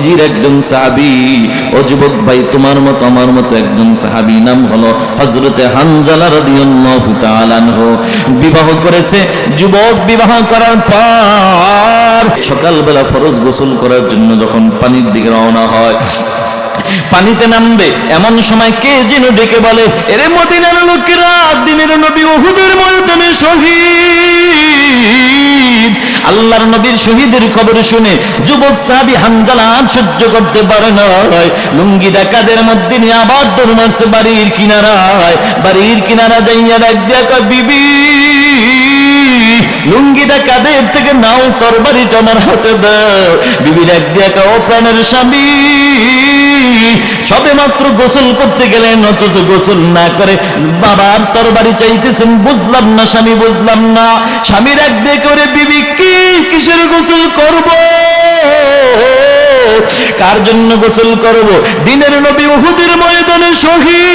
নবীজির একজন সাহাবী। ও যুবক ভাই, তোমার মতো আমার মতো একজন সাহাবী, নাম হলো হযরতে হানজালা রাদিয়াল্লাহু তাআলা আনহু। বিবাহ করেছে। যুবক বিবাহ করার পর সকালবেলা ফরজ গোসল করার জন্য যখন পানির দিকে রওনা হয়, পানিতে নামবে এমন সময় কে যেন ডেকে বলে, এরে মদিনার লোকেরা, দিনের নবী উহুদের ময়দানে শহীদ। আল্লাহর নবীর শহীদের খবর শুনে যুবক সাহাবী হানজালা সহ্য করতে পারে না, লুঙ্গিটা কাদের মধ্যে নিয়ে আবার দৌড় মারছে বাড়ির কিনারায়। বাড়ির কিনারা যাইয়া ডাক দিয়া কয়, বিবি লুঙ্গিটা কাদের থেকে নাও, তরবারিটা আমার হাতে দাও। বিবি ডাক দিয়া কয়, ও প্রাণের স্বামী, সবে মাত্র গোসল করতে গেলেন, অথচ গোসল না করে বাবার তরবারি চাইতেছেন। বুঝলাম না স্বামী, বুঝলাম না। স্বামীর এক দিয়ে করে, বিবি কি কিসের গোসল করব, কার জন্য গোসল করব? দিনের নবী উহুদের ময়দানে শহীদ।